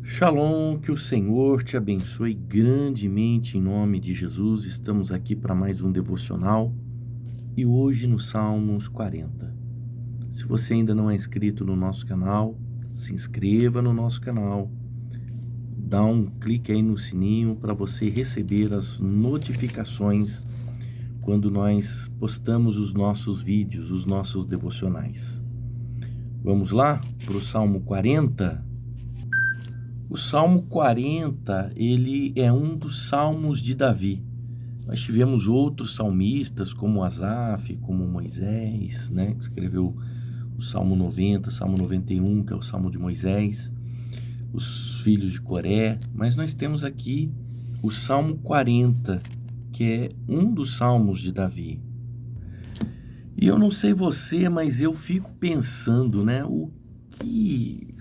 Shalom, que o Senhor te abençoe grandemente em nome de Jesus. Estamos aqui para mais um devocional e hoje no Salmos 40. Se você ainda não é inscrito no nosso canal, se inscreva no nosso canal, dá um clique aí no sininho para você receber as notificações quando nós postamos os nossos vídeos, os nossos devocionais. Vamos lá para o Salmo 40? O Salmo 40, ele é um dos salmos de Davi. Nós tivemos outros salmistas, como Asaf, como Moisés, né, que escreveu o Salmo 90, Salmo 91, que é o Salmo de Moisés, os filhos de Coré, mas nós temos aqui o Salmo 40, que é um dos salmos de Davi. E eu não sei você, mas eu fico pensando, né, o que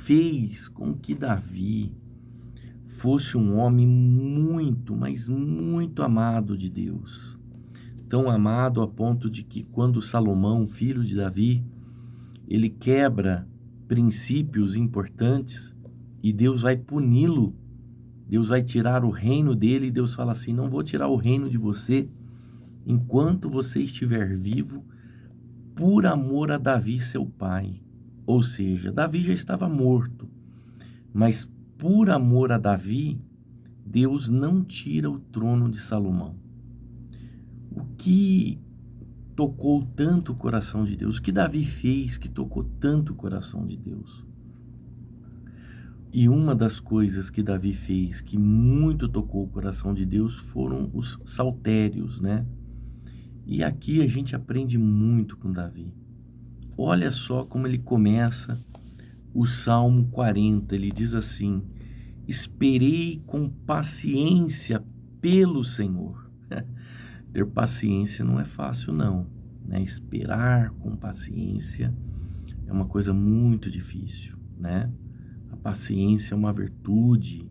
fez com que Davi fosse um homem muito, mas muito amado de Deus. Tão amado a ponto de que quando Salomão, filho de Davi, ele quebra princípios importantes e Deus vai puni-lo, Deus vai tirar o reino dele e Deus fala assim: não vou tirar o reino de você enquanto você estiver vivo, por amor a Davi, seu pai. Ou seja, Davi já estava morto, mas por amor a Davi, Deus não tira o trono de Salomão. O que tocou tanto o coração de Deus? O que Davi fez que tocou tanto o coração de Deus? E uma das coisas que Davi fez que muito tocou o coração de Deus foram os saltérios, né? E aqui a gente aprende muito com Davi. Olha só como ele começa o Salmo 40, ele diz assim: esperei com paciência pelo Senhor. Ter paciência não é fácil não, né? Esperar com paciência é uma coisa muito difícil, né? A paciência é uma virtude.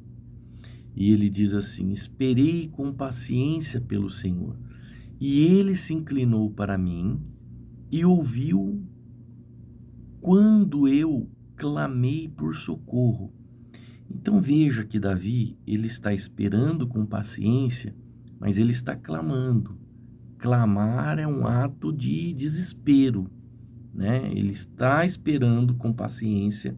E ele diz assim: esperei com paciência pelo Senhor, e ele se inclinou para mim e ouviu quando eu clamei por socorro. Então veja que Davi, ele está esperando com paciência, mas ele está clamando. Clamar é um ato de desespero, né? Ele está esperando com paciência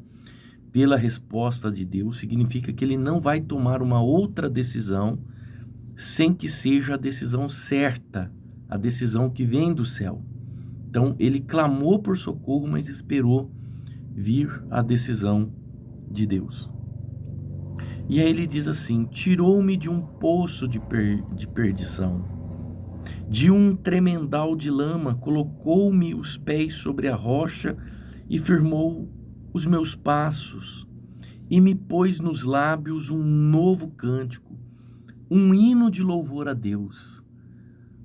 pela resposta de Deus, significa que ele não vai tomar uma outra decisão sem que seja a decisão certa, a decisão que vem do céu. Então ele clamou por socorro, mas esperou vir a decisão de Deus. E aí ele diz assim: tirou-me de um poço de perdição, de um tremendal de lama, colocou-me os pés sobre a rocha e firmou os meus passos, e me pôs nos lábios um novo cântico, um hino de louvor a Deus.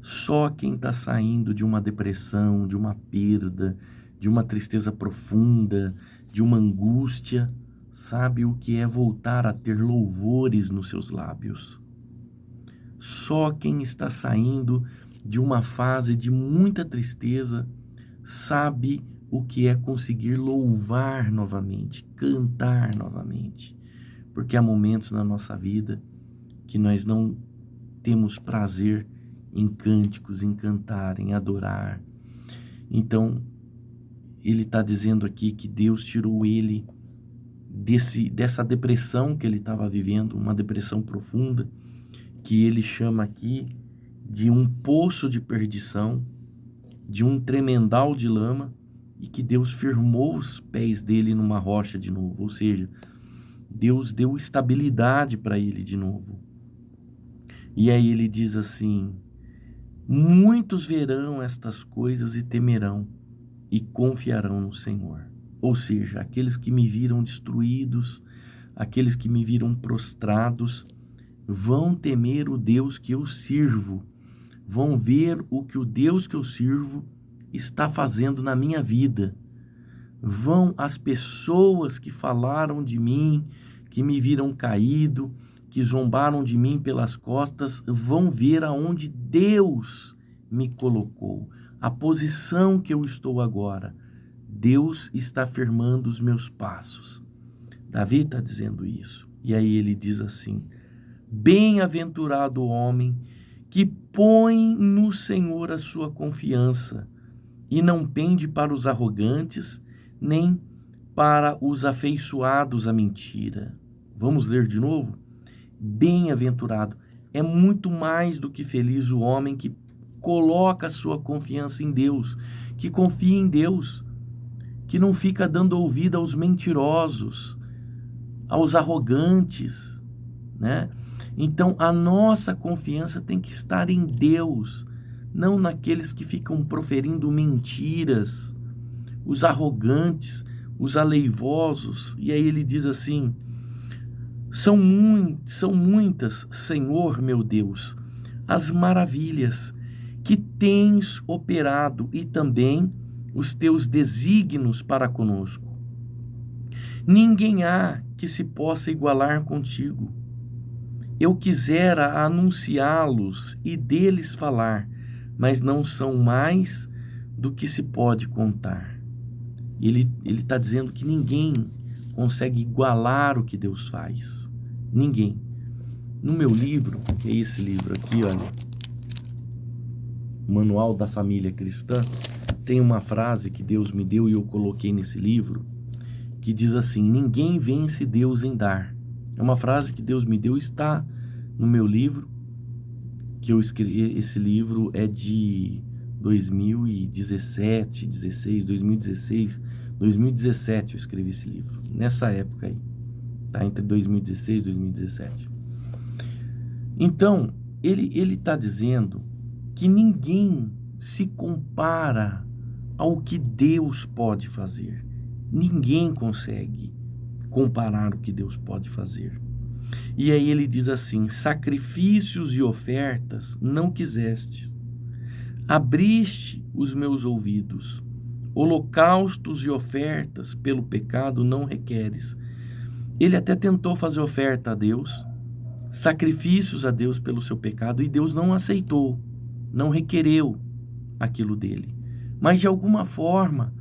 Só quem está saindo de uma depressão, de uma perda, de uma tristeza profunda, de uma angústia, sabe o que é voltar a ter louvores nos seus lábios. Só quem está saindo de uma fase de muita tristeza sabe o que é conseguir louvar novamente, cantar novamente. Porque há momentos na nossa vida que nós não temos prazer em cânticos, em cantar, em adorar. Então, ele está dizendo aqui que Deus tirou ele dessa depressão que ele estava vivendo, uma depressão profunda, que ele chama aqui de um poço de perdição, de um tremendal de lama, e que Deus firmou os pés dele numa rocha de novo, ou seja, Deus deu estabilidade para ele de novo. E aí ele diz assim: muitos verão estas coisas e temerão e confiarão no Senhor. Ou seja, aqueles que me viram destruídos, aqueles que me viram prostrados, vão temer o Deus que eu sirvo, vão ver o que o Deus que eu sirvo está fazendo na minha vida. Vão as pessoas que falaram de mim, que me viram caído, que zombaram de mim pelas costas, vão ver aonde Deus me colocou, a posição que eu estou agora. Deus está firmando os meus passos. Davi está dizendo isso. E aí ele diz assim: bem-aventurado o homem que põe no Senhor a sua confiança e não pende para os arrogantes, nem para os afeiçoados à mentira. Vamos ler de novo? Bem-aventurado. É muito mais do que feliz o homem que coloca a sua confiança em Deus, que confia em Deus, que não fica dando ouvido aos mentirosos, aos arrogantes, né? Então, a nossa confiança tem que estar em Deus, não naqueles que ficam proferindo mentiras, os arrogantes, os aleivosos. E aí ele diz assim: são muitas, Senhor meu Deus, as maravilhas que tens operado e também os teus desígnios para conosco. Ninguém há que se possa igualar contigo. Eu quisera anunciá-los e deles falar, mas não são mais do que se pode contar. Ele está dizendo que ninguém consegue igualar o que Deus faz. Ninguém. No meu livro, que é esse livro aqui, olha, Manual da Família Cristã, tem uma frase que Deus me deu e eu coloquei nesse livro, que diz assim: ninguém vence Deus em dar. É uma frase que Deus me deu, está no meu livro, que eu escrevi. Esse livro é de 2017, 2017 eu escrevi esse livro, nessa época aí, tá? Entre 2016 e 2017. Então, ele está dizendo que ninguém se compara ao que Deus pode fazer. Ninguém consegue comparar o que Deus pode fazer. E aí ele diz assim: sacrifícios e ofertas não quiseste, abriste os meus ouvidos, holocaustos e ofertas pelo pecado não requeres. Ele até tentou fazer oferta a Deus, sacrifícios a Deus pelo seu pecado, e Deus não aceitou, não requereu aquilo dele. Mas de alguma forma,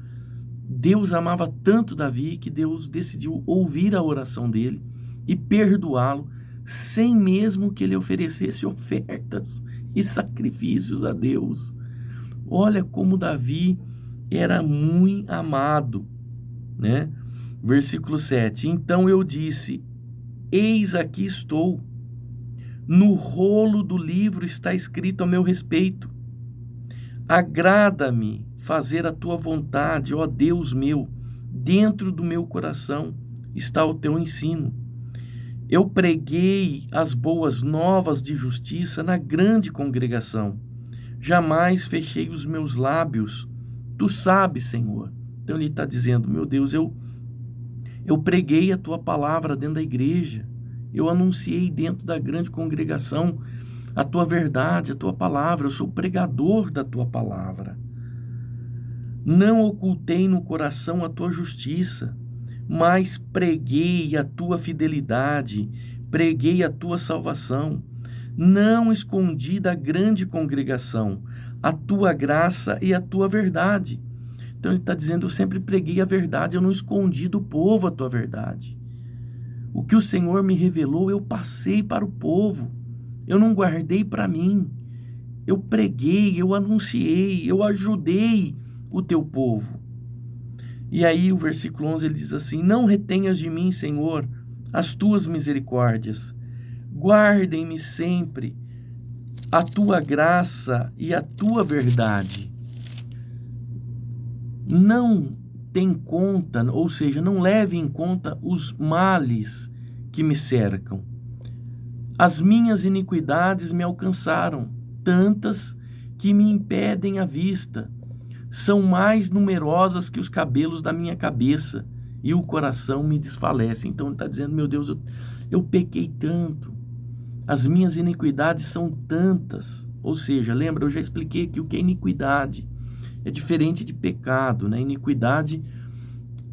Deus amava tanto Davi que Deus decidiu ouvir a oração dele e perdoá-lo, sem mesmo que ele oferecesse ofertas e sacrifícios a Deus. Olha como Davi era muito amado, né? Versículo 7. Então eu disse: eis aqui estou, no rolo do livro está escrito a meu respeito. Agrada-me fazer a tua vontade, ó Deus meu, dentro do meu coração está o teu ensino. Eu preguei as boas novas de justiça na grande congregação. Jamais fechei os meus lábios. Tu sabes, Senhor. Então ele está dizendo: meu Deus, eu preguei a tua palavra dentro da igreja. Eu anunciei dentro da grande congregação a tua verdade, a tua palavra. Eu sou pregador da tua palavra. Não ocultei no coração a tua justiça, mas preguei a tua fidelidade, preguei a tua salvação. Não escondi da grande congregação a tua graça e a tua verdade. Então ele está dizendo: eu sempre preguei a verdade, eu não escondi do povo a tua verdade. O que o Senhor me revelou, eu passei para o povo. Eu não guardei para mim. Eu preguei, eu anunciei, eu ajudei o teu povo. E aí o versículo 11 ele diz assim: não retenhas de mim, Senhor, as tuas misericórdias. Guardem-me sempre a tua graça e a tua verdade. Não tem conta, ou seja, não leve em conta os males que me cercam. As minhas iniquidades me alcançaram, tantas que me impedem a vista. São mais numerosas que os cabelos da minha cabeça, e o coração me desfalece. Então ele está dizendo: meu Deus, eu pequei tanto, as minhas iniquidades são tantas. Ou seja, lembra, eu já expliquei aqui o que é iniquidade. É diferente de pecado, né? Iniquidade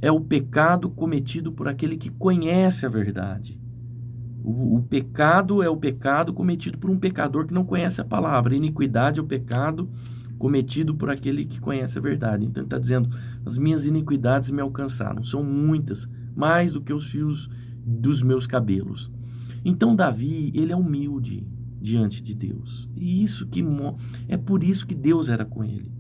é o pecado cometido por aquele que conhece a verdade. O pecado é o pecado cometido por um pecador que não conhece a palavra. A iniquidade é o pecado cometido por aquele que conhece a verdade. Então ele está dizendo: as minhas iniquidades me alcançaram, são muitas, mais do que os fios dos meus cabelos. Então Davi, ele é humilde diante de Deus. E isso é por isso que Deus era com ele.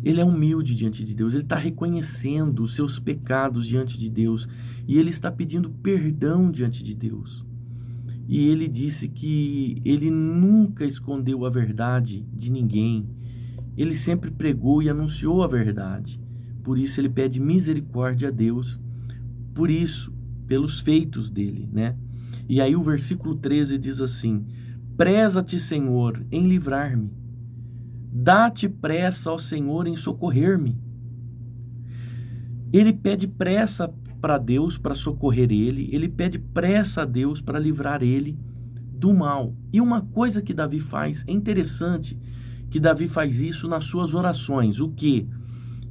Ele é humilde diante de Deus, ele está reconhecendo os seus pecados diante de Deus e ele está pedindo perdão diante de Deus. E ele disse que ele nunca escondeu a verdade de ninguém, ele sempre pregou e anunciou a verdade. Por isso ele pede misericórdia a Deus, por isso, pelos feitos dele, né? E aí o versículo 13 diz assim: preza-te, Senhor, em livrar-me. Dá-te pressa ao Senhor em socorrer-me. Ele pede pressa para Deus para socorrer ele pede pressa a Deus para livrar ele do mal. E uma coisa que Davi faz, é interessante que Davi faz isso nas suas orações. O quê?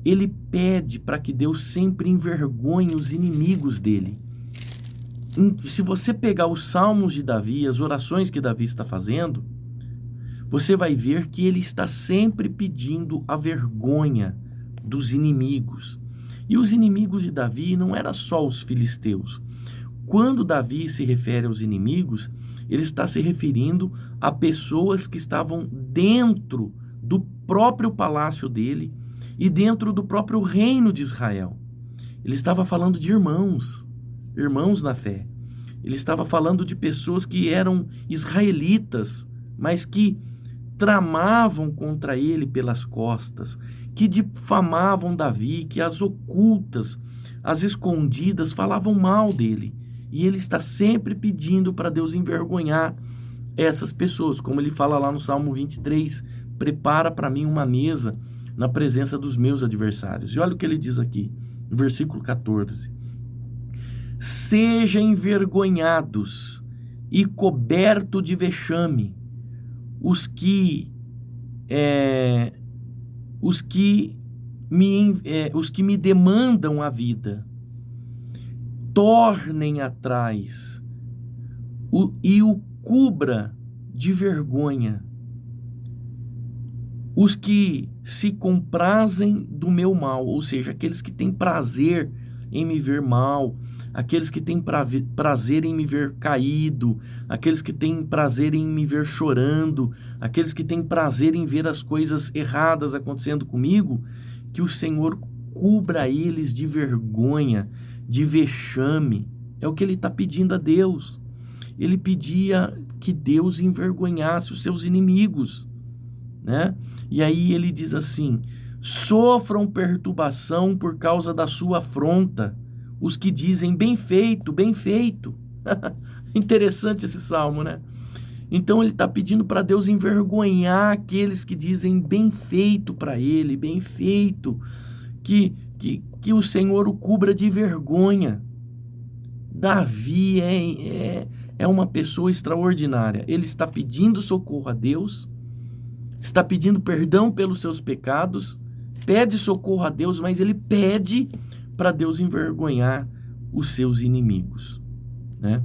Ele pede para que Deus sempre envergonhe os inimigos dele. Se você pegar os salmos de Davi, as orações que Davi está fazendo, você vai ver que ele está sempre pedindo a vergonha dos inimigos. E os inimigos de Davi não eram só os filisteus. Quando Davi se refere aos inimigos, ele está se referindo a pessoas que estavam dentro do próprio palácio dele e dentro do próprio reino de Israel. Ele estava falando de irmãos na fé. Ele estava falando de pessoas que eram israelitas, mas que tramavam contra ele pelas costas, que difamavam Davi, que as ocultas, as escondidas, falavam mal dele. E ele está sempre pedindo para Deus envergonhar essas pessoas, como ele fala lá no Salmo 23, prepara para mim uma mesa na presença dos meus adversários. E olha o que ele diz aqui, no versículo 14. Sejam envergonhados e coberto de vexame os que me demandam a vida, tornem atrás e o cubra de vergonha os que se comprazem do meu mal, ou seja, aqueles que têm prazer em me ver mal, aqueles que têm prazer em me ver caído, aqueles que têm prazer em me ver chorando, aqueles que têm prazer em ver as coisas erradas acontecendo comigo, que o Senhor cubra eles de vergonha, de vexame. É o que ele está pedindo a Deus. Ele pedia que Deus envergonhasse os seus inimigos, né? E aí ele diz assim: sofram perturbação por causa da sua afronta os que dizem bem feito, bem feito. Interessante esse salmo, né? Então ele está pedindo para Deus envergonhar aqueles que dizem bem feito para ele, bem feito, que o Senhor o cubra de vergonha. Davi é uma pessoa extraordinária. Ele está pedindo socorro a Deus, está pedindo perdão pelos seus pecados, pede socorro a Deus, mas ele pede para Deus envergonhar os seus inimigos, né?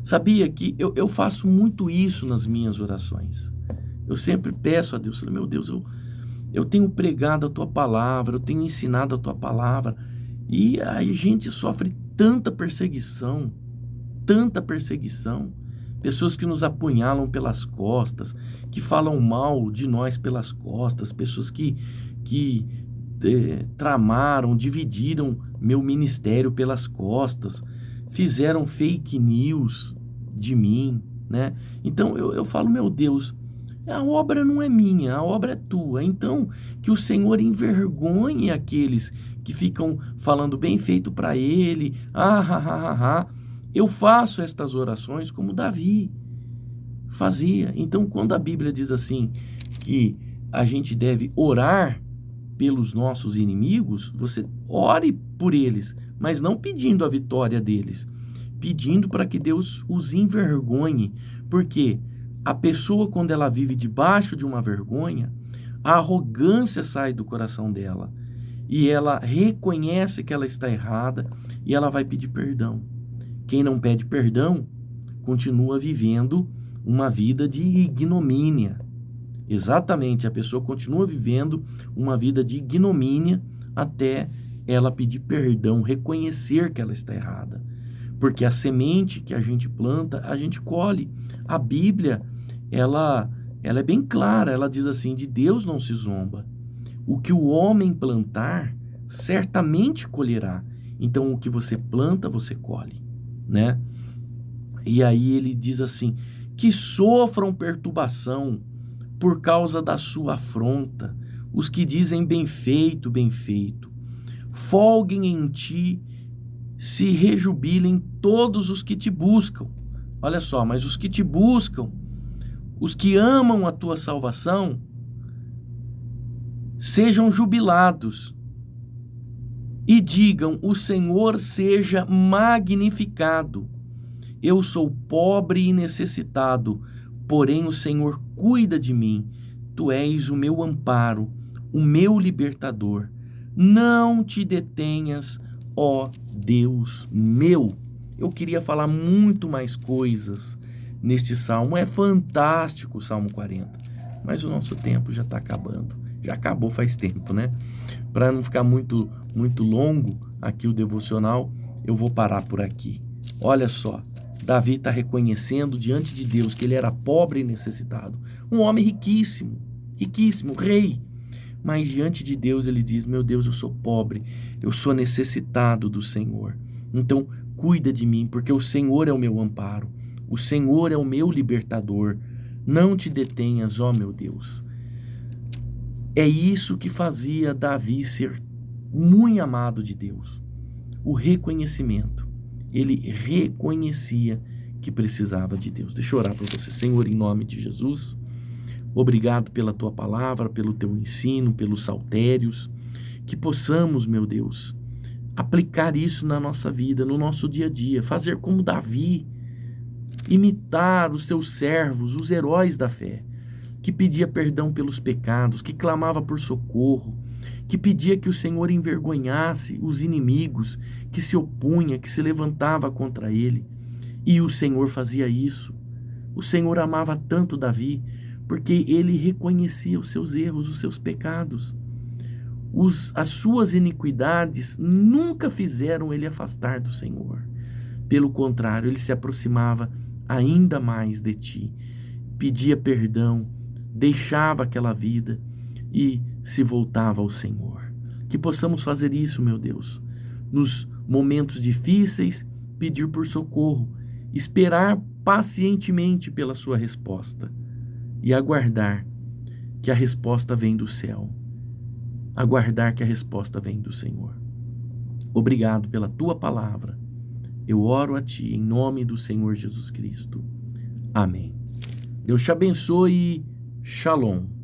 Sabia que eu faço muito isso nas minhas orações. Eu sempre peço a Deus, meu Deus, eu tenho pregado a tua palavra, eu tenho ensinado a tua palavra, e a gente sofre tanta perseguição, pessoas que nos apunhalam pelas costas, que falam mal de nós pelas costas, pessoas que tramaram, dividiram meu ministério pelas costas, fizeram fake news de mim, né? Então eu falo, meu Deus, a obra não é minha, a obra é tua. Então que o Senhor envergonhe aqueles que ficam falando bem feito para ele. Eu faço estas orações como Davi fazia. Então quando a Bíblia diz assim que a gente deve orar pelos nossos inimigos, você ore por eles, mas não pedindo a vitória deles, pedindo para que Deus os envergonhe, porque a pessoa, quando ela vive debaixo de uma vergonha, a arrogância sai do coração dela, e ela reconhece que ela está errada, e ela vai pedir perdão. Quem não pede perdão, continua vivendo uma vida de ignomínia. Exatamente, a pessoa continua vivendo uma vida de ignomínia até ela pedir perdão, reconhecer que ela está errada. Porque a semente que a gente planta, a gente colhe. A Bíblia, ela é bem clara, ela diz assim, de Deus não se zomba. O que o homem plantar, certamente colherá. Então, o que você planta, você colhe, né? E aí ele diz assim, que sofram perturbação por causa da sua afronta, os que dizem bem feito, bem feito. Folguem em ti, se rejubilem todos os que te buscam. Olha só, mas os que te buscam, os que amam a tua salvação, sejam jubilados e digam, o Senhor seja magnificado. Eu sou pobre e necessitado, porém o Senhor cuida de mim. Tu és o meu amparo, o meu libertador. Não te detenhas, ó Deus meu. Eu queria falar muito mais coisas neste salmo. É fantástico o Salmo 40, mas o nosso tempo já está acabando. Já acabou faz tempo, né? Para não ficar muito longo aqui o devocional, eu vou parar por aqui. Olha só, Davi está reconhecendo diante de Deus que ele era pobre e necessitado. Um homem riquíssimo, rei. Mas diante de Deus ele diz, meu Deus, eu sou pobre, eu sou necessitado do Senhor. Então, cuida de mim, porque o Senhor é o meu amparo. O Senhor é o meu libertador. Não te detenhas, ó meu Deus. É isso que fazia Davi ser muito amado de Deus. O reconhecimento. Ele reconhecia que precisava de Deus. Deixa eu orar por você. Senhor, em nome de Jesus, obrigado pela tua palavra, pelo teu ensino, pelos saltérios, que possamos, meu Deus, aplicar isso na nossa vida, no nosso dia a dia, fazer como Davi, imitar os seus servos, os heróis da fé, que pedia perdão pelos pecados, que clamava por socorro, que pedia que o Senhor envergonhasse os inimigos, que se opunha, que se levantava contra ele. E o Senhor fazia isso. O Senhor amava tanto Davi, porque ele reconhecia os seus erros, os seus pecados. As suas iniquidades nunca fizeram ele afastar do Senhor. Pelo contrário, ele se aproximava ainda mais de ti, pedia perdão, deixava aquela vida e se voltava ao Senhor. Que possamos fazer isso, meu Deus, nos momentos difíceis, pedir por socorro, esperar pacientemente pela sua resposta e aguardar que a resposta vem do céu, aguardar que a resposta vem do Senhor. Obrigado pela tua palavra. Eu oro a ti em nome do Senhor Jesus Cristo. Amém. Deus te abençoe. Shalom.